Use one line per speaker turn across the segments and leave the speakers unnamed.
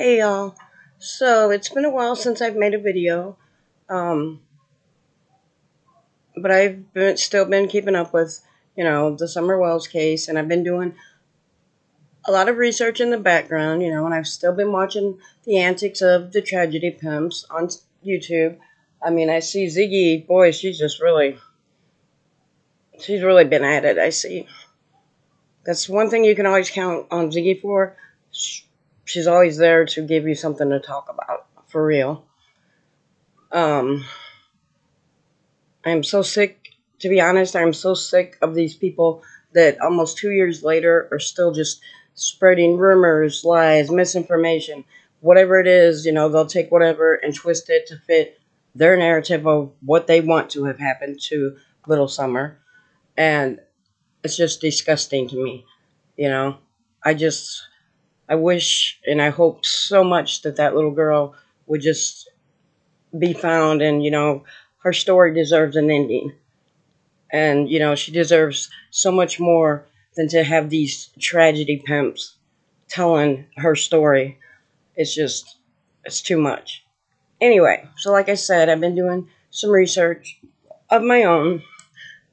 Hey y'all. So it's been a while since I've made a video, um, but still been keeping up with, the Summer Wells case, and I've been doing a lot of research in the background, and I've still been watching the antics of the tragedy pimps on YouTube. I mean, I see Ziggy, boy, she's really been at it. I see. That's one thing you can always count on Ziggy for. She's always there to give you something to talk about, for real. Um, I'm so sick, to be honest, I'm so sick of these people that almost 2 years later are still just spreading rumors, lies, misinformation, whatever it is, they'll take whatever and twist it to fit their narrative of what they want to have happened to Little Summer. And it's just disgusting to me, you know. I just, I wish and I hope so much that that little girl would just be found and, her story deserves an ending. And, she deserves so much more than to have these tragedy pimps telling her story. It's too much. Anyway, so like I said, I've been doing some research of my own,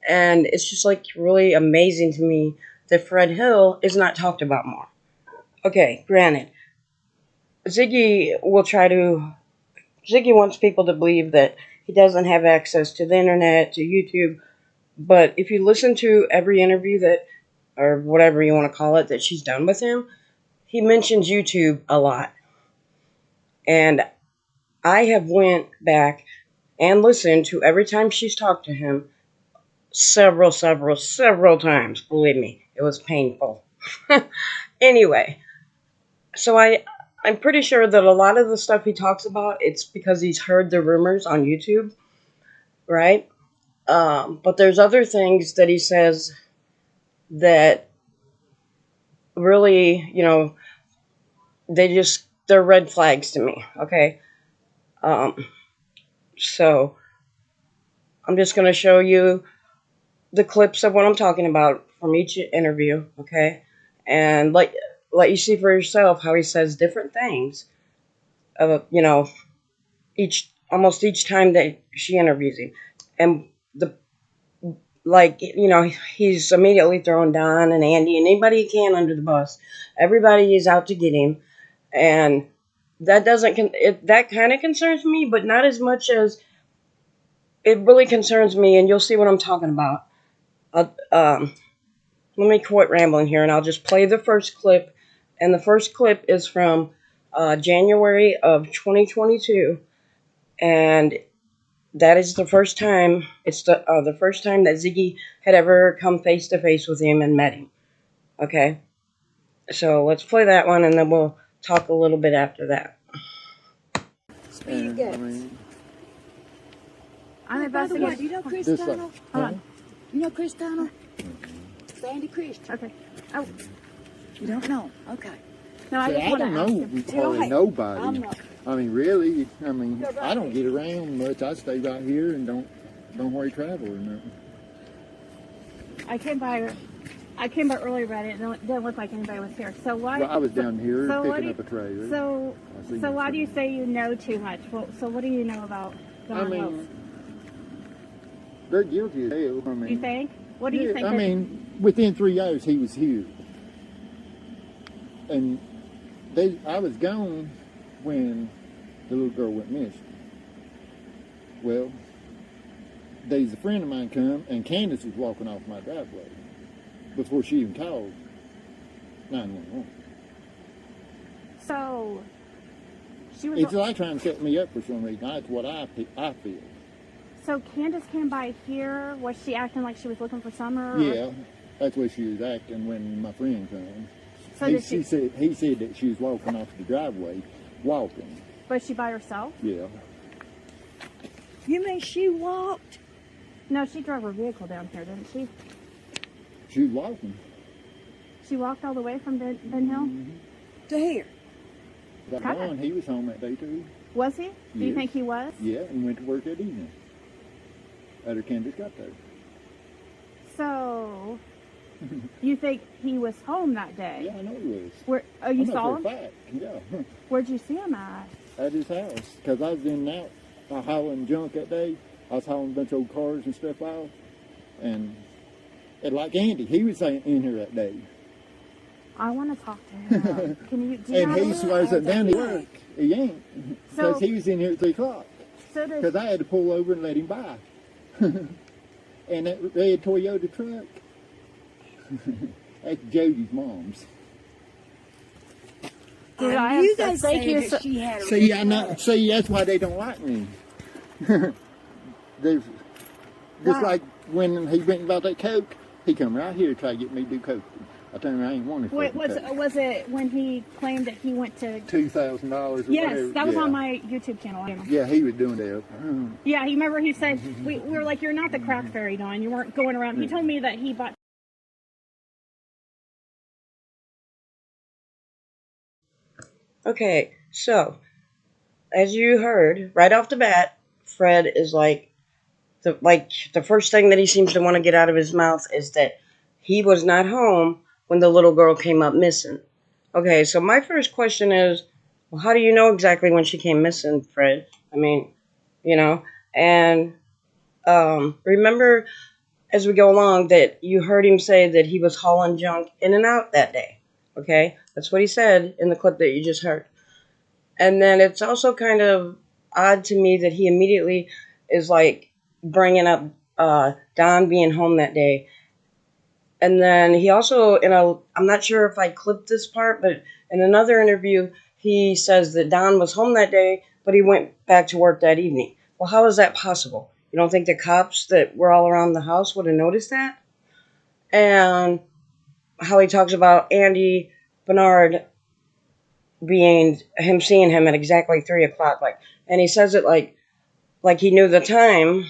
and it's just like really amazing to me that Fred Hill is not talked about more. Okay, granted, Ziggy will try to. Ziggy wants people to believe that he doesn't have access to the internet, to YouTube, but if you listen to every interview that, or whatever you want to call it, that she's done with him, he mentions YouTube a lot. And I have went back and listened to every time she's talked to him several times. Believe me, it was painful. Anyway, so I'm pretty sure that a lot of the stuff he talks about, it's because he's heard the rumors on YouTube, right? But there's other things that he says that really, they're red flags to me, okay? Um, so I'm just going to show you the clips of what I'm talking about from each interview, okay? And let you see for yourself how he says different things, almost each time that she interviews him. And he's immediately throwing Don and Andy and anybody he can under the bus. Everybody is out to get him. And that kind of concerns me, but not as much as it really concerns me, and you'll see what I'm talking about. Let me quit rambling here, and I'll just play the first clip. And the first clip is from January of 2022, and that is the first time. It's the first time that Ziggy had ever come face to face with him and met him. Okay, so let's play that one, and then we'll talk a little bit after that.
Speed it.
I'm
investigating. Do you know Chris Donald?
Hold on.
You know Chris Donald? Sandy Christian.
Okay. Oh.
You don't know? Okay.
No, I
don't know hardly nobody. I mean, really, I don't get around much. I stay right here and don't hardly travel or nothing.
I came by earlier about it, and it didn't look like anybody was here. So why?
Well, I was down here picking up a trailer.
So why do you say you know too much? Well, so what do you know about Don Wells?
They're guilty as hell.
You think? What do you think?
Within 3 hours he was here, and I was gone when the little girl went missing. Well, there's a friend of mine come, and Candace was walking off my driveway before she even called 911.
So she was.
It's like trying to set me up for some reason. That's what I feel.
So Candace came by here. Was she acting like she was looking for Summer?
Yeah, that's what she was acting when my friend came.
So
he said that she was walking off the driveway, walking.
Was she by herself?
Yeah.
You mean she walked?
No, she drove her vehicle down here, didn't she?
She was walking.
She walked all the way from Ben Hill?
Mm-hmm.
To here.
That one, he was home that day too.
Was he? Do you think he was?
Yeah, and went to work that evening. After Candace got there.
So, You think he was home that day?
Yeah, I know he was.
Where? Oh, you
I know
saw
for
him?
a fact. Yeah,
Where'd you see him at?
at his house. Because I was in and out hauling junk that day. I was hauling a bunch of old cars and stuff out. And like Andy, he was in here that day.
I want to talk to him. Can you? Do you
And
know how
he
to-
swears that down to work. He ain't. Because
So-
he was in here at 3 o'clock.
So does
Because I had to pull over and let him by. And that red Toyota truck, that's Jody's mom's.
Dude,
I
I
knew
am so-
they
thank you
said
so-
that she had a
See, I know. See, that's why they don't like me. There's just
Why?
like when he went about that coke, he come right here to try to get me to do coke. I told him I ain't want to.
Wait, was it when he claimed that he went to?
$2,000 or
Yes,
whatever.
that was
Yeah.
on my YouTube channel.
Yeah, he was doing that.
Yeah, he remember he said we were like, "You're not the crack fairy, Dawn. You weren't going around." He told me that he bought.
Okay, so as you heard right off the bat, Fred is like the first thing that he seems to want to get out of his mouth is that he was not home when the little girl came up missing. Okay, so my first question is, well, how do you know exactly when she came missing, Fred? I mean, and remember as we go along that you heard him say that he was hauling junk in and out that day. Okay, that's what he said in the clip that you just heard. And then it's also kind of odd to me that he immediately is like bringing up Don being home that day. And then he also, I'm not sure if I clipped this part, but in another interview, he says that Don was home that day, but he went back to work that evening. Well, how is that possible? You don't think the cops that were all around the house would have noticed that? And how he talks about Andy Bernard seeing him at exactly 3 o'clock, and he says it like he knew the time.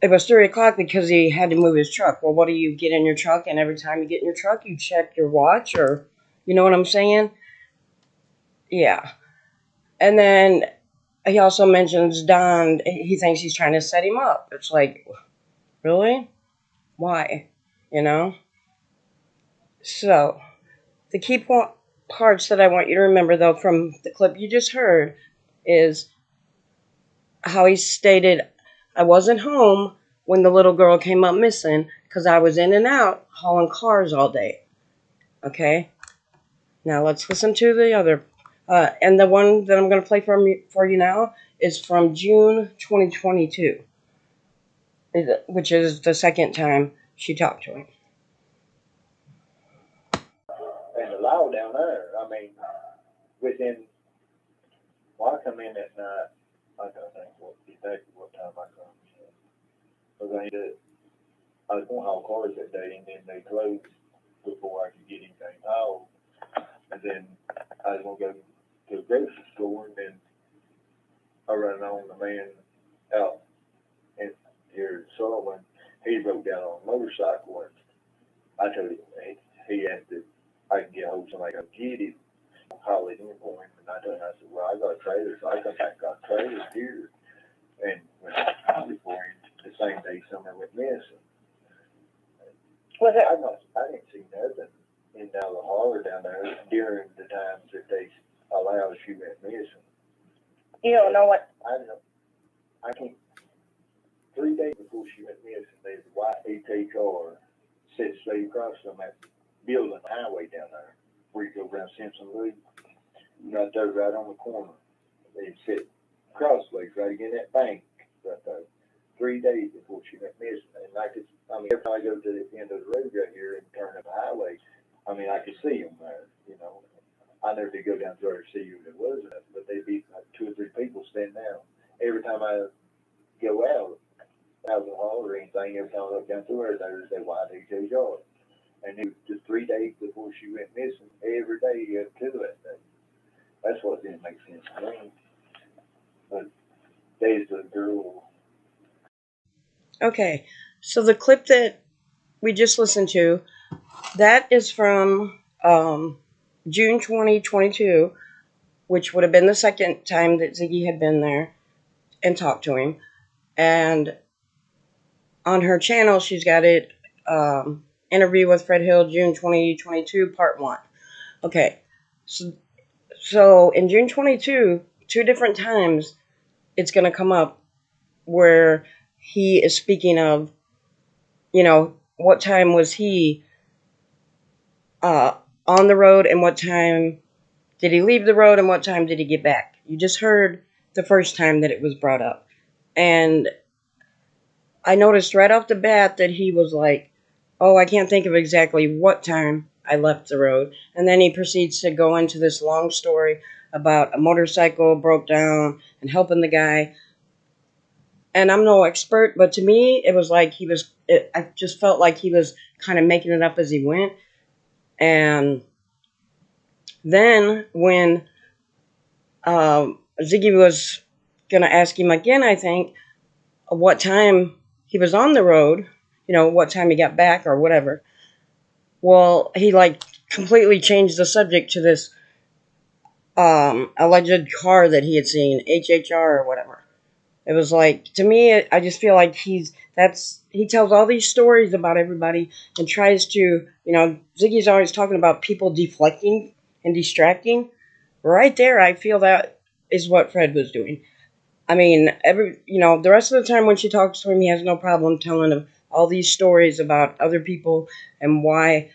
It was 3 o'clock because he had to move his truck. Well, what do you get in your truck, and every time you get in your truck, you check your watch, or you know what I'm saying? Yeah. And then he also mentions Don. He thinks he's trying to set him up. It's like, really? Why? You know? So, the key parts that I want you to remember, though, from the clip you just heard is how he stated, I wasn't home when the little girl came up missing because I was in and out hauling cars all day. Okay? Now let's listen to the other. And the one that I'm going to play for you now is from June 2022, which is the second time she talked to him.
And the law down there, I mean, I come in at night, I don't think exactly what time I come. Because I was going to haul cars that day, and then they closed before I could get anything hauled. And then I was going to go to the grocery store, and then I ran on the man out in here in Sullivan. He rode down on a motorcycle, and I told him he asked if I can get hold of somebody to get it, haul it in for him. And I told him, I said, well, I got a trailer, so I come back and got a trailer here. And when I hauled it for him, the same day Summer went missing. I didn't see nothing in the holler down there during the times that they allowed she went missing.
You don't know what?
I can't. 3 days before she went missing, there's a white ET car set straight across from that building highway down there, where you go around Simpson Loop, right there, right on the corner. They sit crossways right against that bank right there. 3 days before she went missing, and every time I go to the end of the road right here and turn up the highway, I could see them there. I never did go down there to see who it was, but they'd be like 2 or 3 people standing out. Every time I go out of the hall or anything, every time I look down through there's that white ET yard. And it was just 3 days before she went missing, every day up to that day. That's what didn't make sense to me. But there's the girl.
Okay, so the clip that we just listened to, that is from June 2022, which would have been the second time that Ziggy had been there and talked to him. And on her channel, she's got it interview with Fred Hill, June 2022, part 1. Okay, so in June 22, 2 different times it's going to come up where he is speaking of, what time was he on the road and what time did he leave the road and what time did he get back. You just heard the first time that it was brought up. And I noticed right off the bat that he was like, oh, I can't think of exactly what time I left the road. And then he proceeds to go into this long story about a motorcycle broke down and helping the guy. And I'm no expert, but to me, it was like I just felt like he was kind of making it up as he went. And then when Ziggy was going to ask him again, I think, what time he was on the road, what time he got back or whatever. Well, he completely changed the subject to this alleged car that he had seen, HHR or whatever. It was like, to me, I just feel like he tells all these stories about everybody and tries to, Ziggy's always talking about people deflecting and distracting. Right there, I feel that is what Fred was doing. I mean, the rest of the time when she talks to him, he has no problem telling him all these stories about other people and why,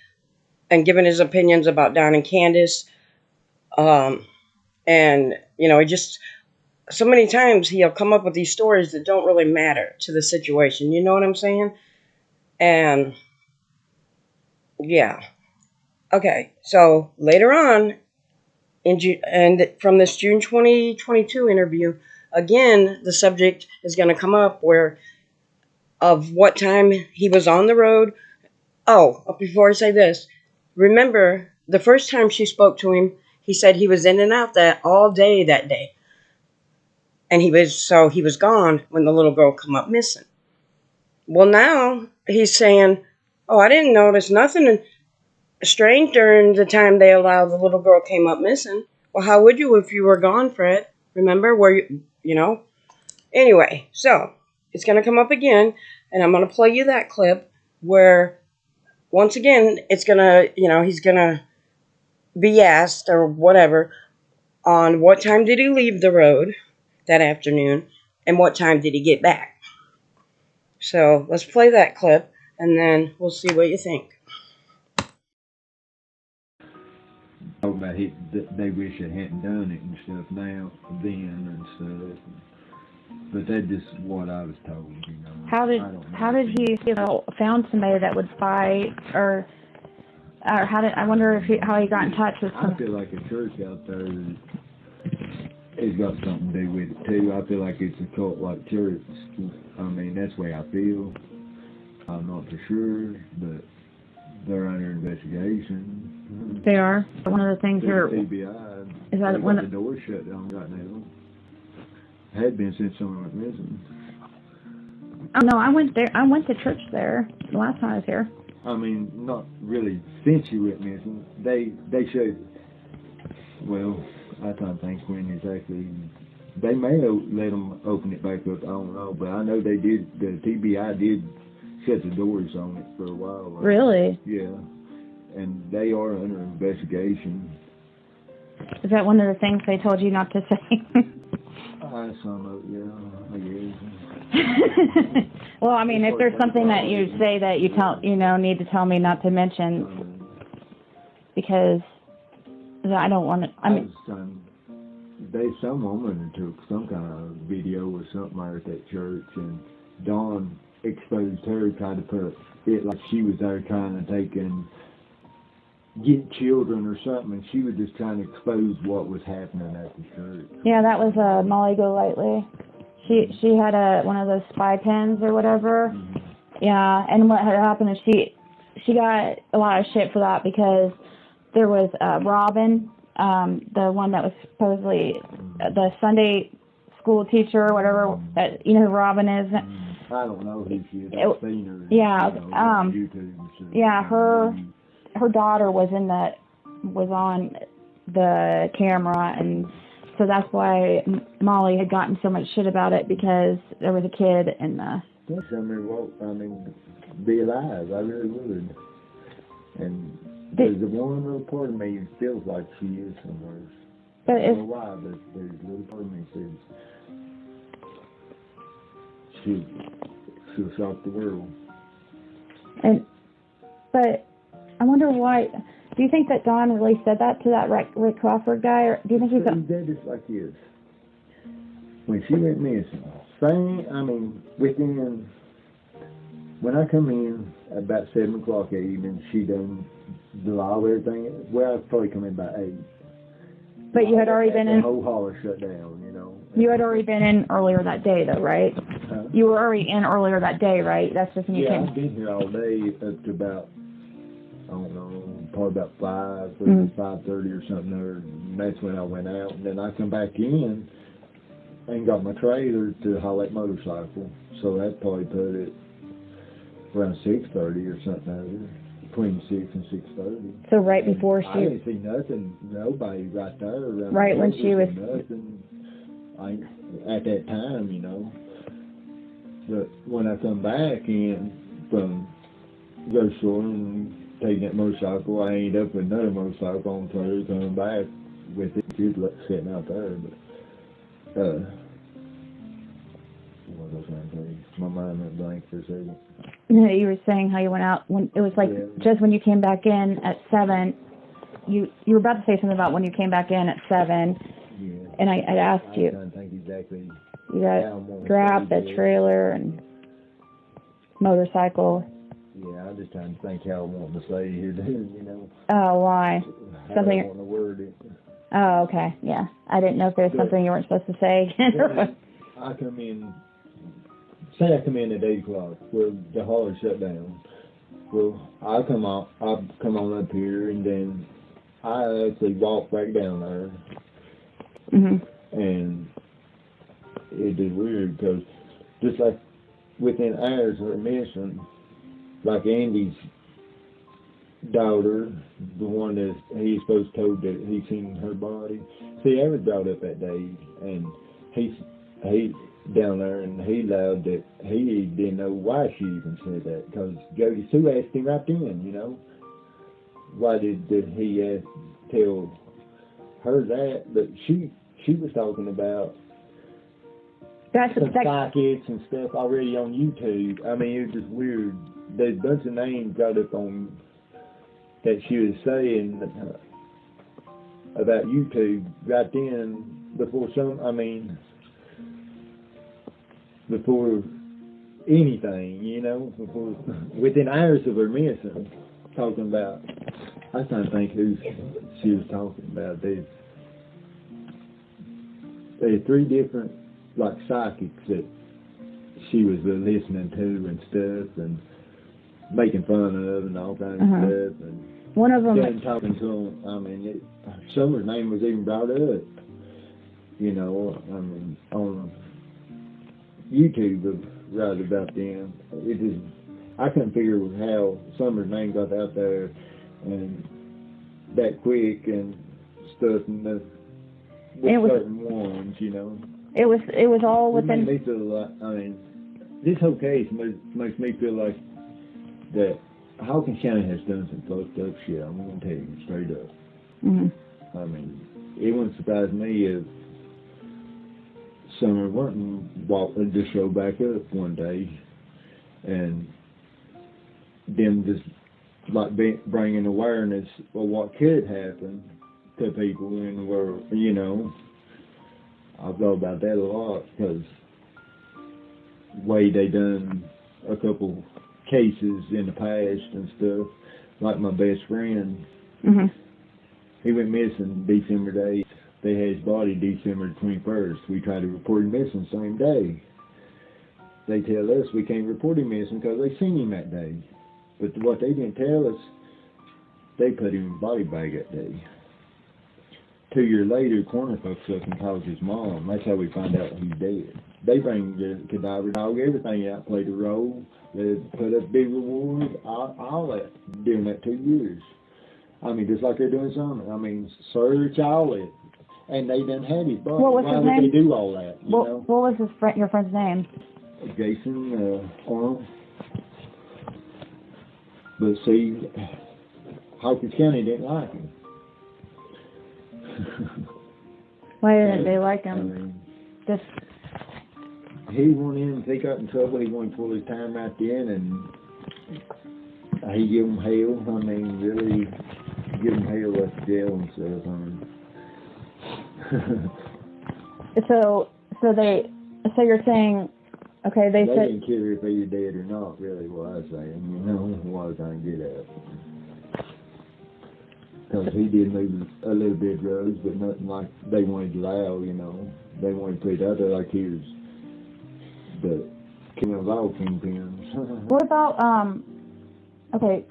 and giving his opinions about Don and Candace. And, it just, so many times he'll come up with these stories that don't really matter to the situation. You know what I'm saying? And, yeah. Okay, so later on, and from this June 2022 interview, again, the subject is going to come up of what time he was on the road. Oh, before I say this, remember the first time she spoke to him, he said he was in and out all day that day. And he was gone when the little girl come up missing. Well, now he's saying, oh, I didn't notice nothing strange during the time they allowed the little girl came up missing. Well, how would you if you were gone, Fred? Remember where you. Anyway, so it's going to come up again, and I'm going to play you that clip where, once again, it's going to, he's going to be asked or whatever on what time did he leave the road that afternoon and what time did he get back. So let's play that clip, and then we'll see what you think.
About they wish they hadn't done it and stuff now, then and stuff. But that's just what I was told,
How did he found somebody that would fight, or I wonder how he got in touch with some.
I feel like a church out there has got something to do with it too. I feel like it's a cult like church. I mean, that's the way I feel. I'm not for sure, but they're under investigation.
They are. One of the things here
TBI
is that when
the door shut down right now. Had been since someone went missing.
Oh no, I went there. I went to church there the last time I was here.
I mean, not really since you went missing. They showed. Well, I don't think when exactly. They may have let them open it back up. I don't know, but I know they did. The TBI did shut the doors on it for a while.
Really?
Yeah, and they are under investigation.
Is that one of the things they told you not to say?
Some of it, yeah, I guess.
Well, I mean, if there's something that you say that you need to tell me not to mention, because I don't want to. I mean,
some woman took some kind of video or something out at that church, and Dawn exposed her, tried to put it like she was there trying to get children or something, and she was just trying to expose what was happening at the church.
Yeah, that was Molly Golightly. She had one of those spy pens or whatever. Mm-hmm. Yeah, and what had happened is she got a lot of shit for that because there was Robin, the one that was supposedly the Sunday school teacher or whatever. You know who Robin is?
I don't know who she is. I've seen her.
Yeah,
on YouTube and stuff.
Yeah, her daughter was on the camera, and so that's why Molly had gotten so much shit about it, because there was a kid in the.
I mean, be alive. I really would. And there's the one little part of me that feels like she is somewhere.
But
I don't know why, but there's a little part of me that says she'll shock the world.
But I wonder why. Do you think that Don really said that to that Rick Crawford guy, or do you think he's?
He did just like this. When she went missing, within when I come in about 7 o'clock that evening, she done do all everything. Well, I'd probably come in about 8.
But you had already been in.
The whole holler shut down, you know.
You had already been in earlier that day, though, right?
Huh?
You were already in earlier that day, right? That's just when you came.
Yeah, I've been here all day up to about, I don't know, probably about 5:30 or something there. And that's when I went out. And then I come back in and got my trailer to haul that motorcycle. So that probably put it around 6:30 or something there. Between 6 and 6:30.
So right before she.
I didn't see nothing, nobody right there.
Right when she was.
Nothing. At that time, you know. But when I come back in from the grocery store and taking that motorcycle, I ended up with another motorcycle on the trailer coming back with it. She was sitting out there, but what was I trying to tell you? My mind went blank for a second.
You were saying how you went out when it was like just when you came back in at 7. You were about to say something about when you came back in at 7.
Yeah.
And I asked you.
I don't think exactly.
You got grabbed the trailer and motorcycle.
Yeah, I'm just trying to think how I want to say here, you know.
Oh, why?
Something. I want to word it.
Oh, okay. Yeah. I didn't know if there was something you weren't supposed to say.
I come in. Say I come in at 8 o'clock. Well, the holler shut down. Well, I come on up here, and then I actually walk back down there. And it is weird because just like within hours of her missing, like Andy's daughter, the one that he's supposed to told that he seen her body. See, I was brought up that day, and he down there, and he allowed that he didn't know why she even said that, because Jody Sue asked him right then, you know, why did he tell her that? But she was talking about some psychics and stuff already on YouTube. I mean, it was just weird. There's a bunch of names got up on that she was saying about YouTube right then before anything, you know, within hours of her missing, talking about. I was trying to think who she was talking about. There's 3 different like psychics that she was listening to and stuff and making fun of and all kinds of stuff, and
one of them
talking to them. I mean, Summer's name was even brought up, you know. I mean, on YouTube right about them. It just, I couldn't figure how Summer's name got out there and that quick and stuff, and the certain ones, you know.
It was all within.
It made me feel like, I mean, this whole case makes me feel like that Hawkins County has done some fucked up shit. I'm gonna tell you straight up. I mean, it wouldn't surprise me if Summer Wharton just showed back up one day, and them just like bringing awareness of what could happen to people in the world, you know. I've thought about that a lot, because way they done a couple cases in the past and stuff, like my best friend, he went missing December the 8th. They had his body December 21st. We tried to report him missing the same day. They tell us we can't report him missing because they seen him that day. But what they didn't tell us, they put him in a body bag that day. 2 years later, the coroner folks up and calls his mom. That's how we find out he's dead. They bring the cadaver dog, everything out, played a role. They put up big rewards, all that, during that 2 years. I mean, just like they're doing something. I mean, search all that. And they done had his body.
What was his name?
Why would they do all that? You know?
What was your friend's name?
Jason Arnold. But see, Hawkins County didn't like him.
Why didn't they like
I
him?
mean,
Just
he went in, if he got in trouble, he wanted to pull his time right then, and he give him hell. I mean, really give him hell at the jail and stuff.
so you're saying, okay, they
They
said
didn't care if he was dead or not, really, what I was saying, you know, what I was trying to get at. Because he did move a little bit of drugs, but nothing like they wanted to allow, you know. They wanted to put it out there like he was the king of all kingpins.
what about okay,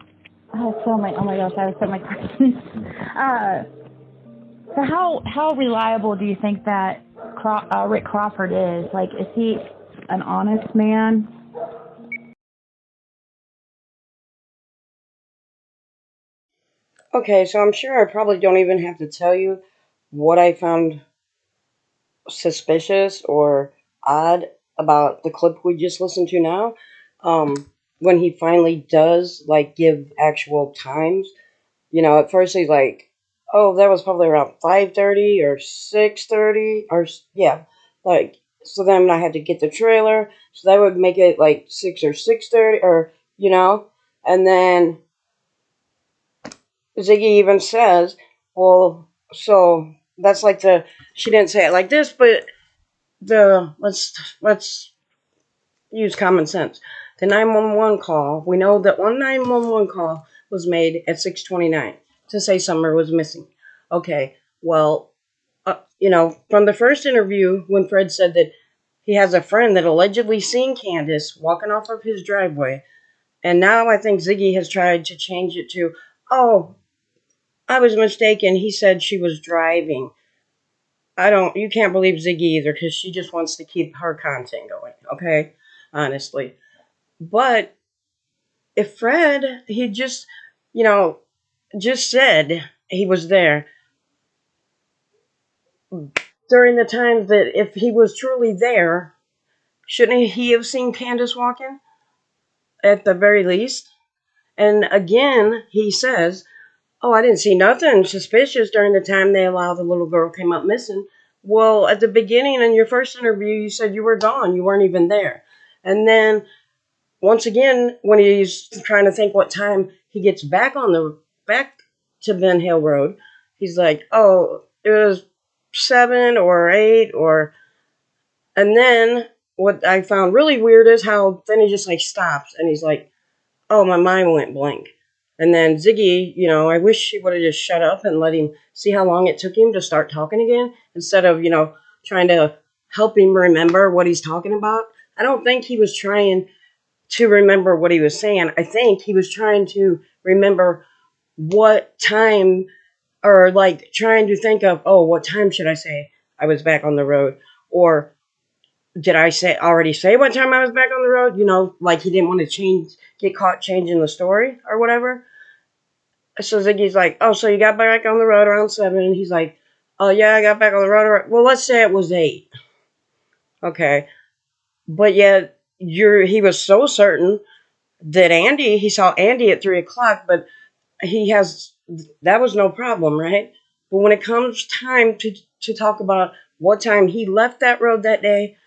I have so many. Oh my gosh, I have so many questions. So how reliable do you think that Rick Crawford is? Like, is he an honest man?
Okay, so I'm sure I probably don't even have to tell you what I found suspicious or odd about the clip we just listened to now. When he finally does like give actual times, at first he's like, "Oh, that was probably around 5:30 or 6:30 or yeah, like." So then I had to get the trailer, so that would make it like 6 or 6:30 or and then Ziggy even says, "Well, so that's like the she didn't say it like this, but the let's use common sense. The 911 call. We know that one 911 call was made at 6:29 to say Summer was missing. Okay, well, from the first interview when Fred said that he has a friend that allegedly seen Candace walking off of his driveway, and now I think Ziggy has tried to change it to, oh, I was mistaken. He said she was driving. You can't believe Ziggy either because she just wants to keep her content going, okay? Honestly. But if Fred, he you know, just said he was there during the times that if he was truly there, shouldn't he have seen Candace walking at the very least? And again, he says, "Oh, I didn't see nothing suspicious during the time they allowed the little girl came up missing." Well, at the beginning in your first interview, you said you were gone. You weren't even there. And then once again, when he's trying to think what time he gets back to Ben Hill Road, he's like, "Oh, it was 7 or 8 or." And then what I found really weird is how then he just like stops and he's like, "Oh, my mind went blank." And then Ziggy, I wish he would have just shut up and let him see how long it took him to start talking again instead of, trying to help him remember what he's talking about. I don't think he was trying to remember what he was saying. I think he was trying to remember what time or like trying to think of, oh, what time should I say I was back on the road? Or did I already say what time I was back on the road? Like he didn't want to get caught changing the story or whatever. So Ziggy's like, "Oh, so you got back on the road around 7?" And he's like, "Oh, yeah, I got back on the road. Well, let's say it was 8. Okay. But yet, he was so certain that he saw Andy at 3 o'clock, but that was no problem, right? But when it comes time to talk about what time he left that road that day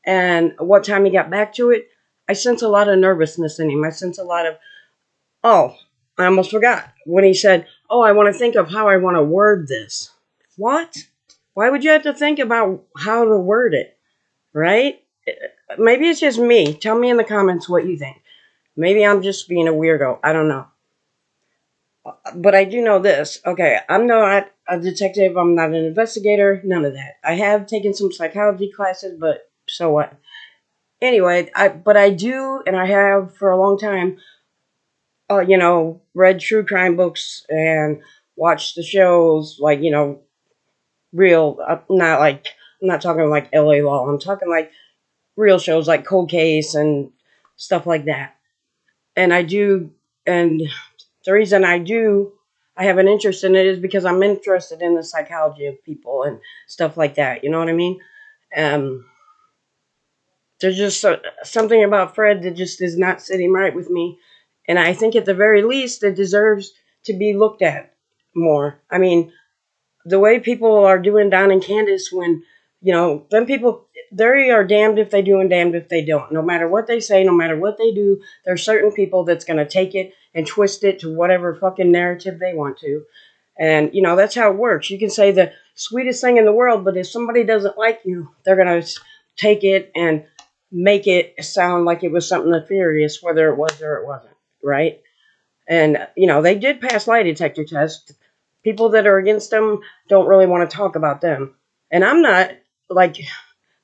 and what time he got back to it, I sense a lot of nervousness in him. I sense a lot of, oh, I almost forgot when he said, "Oh, I want to think of how I want to word this." What? Why would you have to think about how to word it, right? Maybe it's just me. Tell me in the comments what you think. Maybe I'm just being a weirdo. I don't know. But I do know this. Okay, I'm not a detective. I'm not an investigator. None of that. I have taken some psychology classes, but so what? Anyway, but I do, and I have for a long time. Read true crime books and watched the shows like real. Not like I'm not talking like L.A. Law. I'm talking like real shows like Cold Case and stuff like that. And I do, and the reason I have an interest in it is because I'm interested in the psychology of people and stuff like that. You know what I mean? Um, there's just something about Fred that just is not sitting right with me, and I think at the very least it deserves to be looked at more. I mean, the way people are doing Don and Candace when, them people, they are damned if they do and damned if they don't. No matter what they say, no matter what they do, there's certain people that's going to take it and twist it to whatever fucking narrative they want to. And, that's how it works. You can say the sweetest thing in the world, but if somebody doesn't like you, they're going to take it and make it sound like it was something nefarious, whether it was or it wasn't, right? And, they did pass lie detector tests. People that are against them don't really want to talk about them. And like,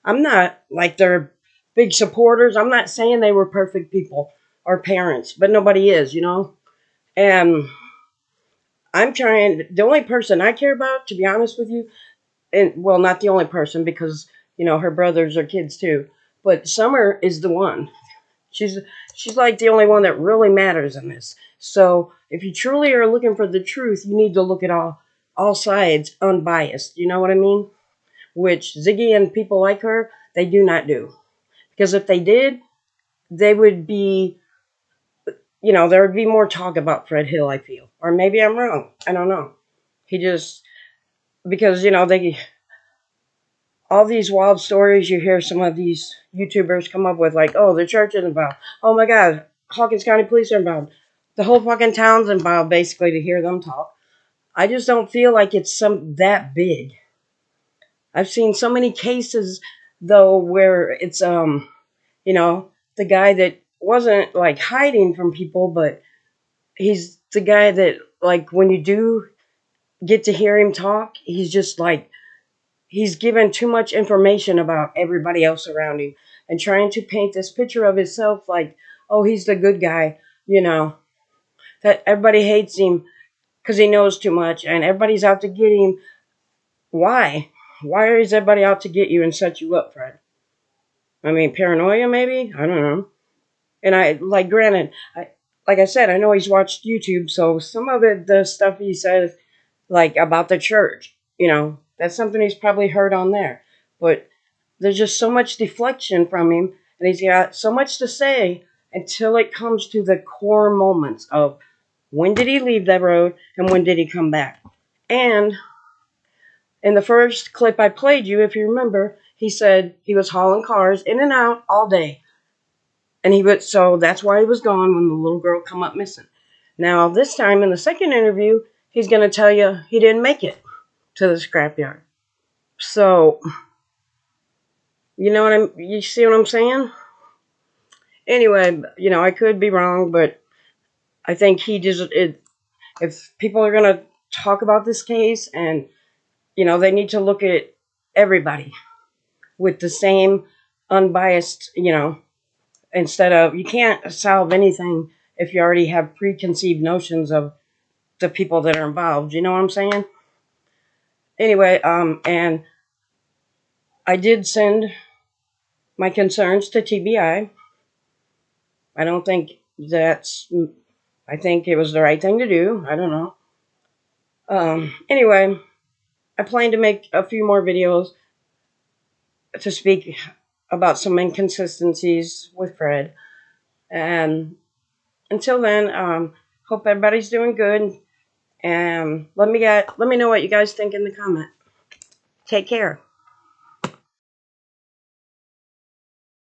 I'm not like their big supporters. I'm not saying they were perfect people or parents, but nobody is, And the only person I care about, to be honest with you, and well, not the only person because, her brothers are kids too, but Summer is the one. She's she's like the only one that really matters in this. So if you truly are looking for the truth, you need to look at all sides, unbiased. You know what I mean? Which Ziggy and people like her, they do not do. Because if they did, they would be, there would be more talk about Fred Hill, I feel. Or maybe I'm wrong. I don't know. He just, because, they, all these wild stories you hear some of these YouTubers come up with, like, oh, the church is involved. Oh my God, Hawkins County Police are involved. The whole fucking town's involved, basically, to hear them talk. I just don't feel like it's that big. I've seen so many cases, though, where it's, the guy that wasn't, like, hiding from people, but he's the guy that, like, when you do get to hear him talk, he's just, like, he's given too much information about everybody else around him and trying to paint this picture of himself like, oh, he's the good guy, that everybody hates him because he knows too much and everybody's out to get him. Why? Why is everybody out to get you and set you up, Fred? I mean, paranoia maybe? I don't know. And granted, like I said, I know he's watched YouTube, so some of it, the stuff he says, like about the church, that's something he's probably heard on there. But there's just so much deflection from him, and he's got so much to say until it comes to the core moments of when did he leave that road and when did he come back. And in the first clip I played you, if you remember, he said he was hauling cars in and out all day. So that's why he was gone when the little girl come up missing. Now, this time in the second interview, he's going to tell you he didn't make it to the scrapyard. So, you see what I'm saying? Anyway, I could be wrong, but I think he just, if people are going to talk about this case and, they need to look at everybody with the same unbiased, instead of, you can't solve anything if you already have preconceived notions of the people that are involved. You know what I'm saying? Anyway, and I did send my concerns to TBI. I don't think I think it was the right thing to do. I don't know. Anyway, I plan to make a few more videos to speak about some inconsistencies with Fred. And until then, hope everybody's doing good. And let me know what you guys think in the comment. Take care.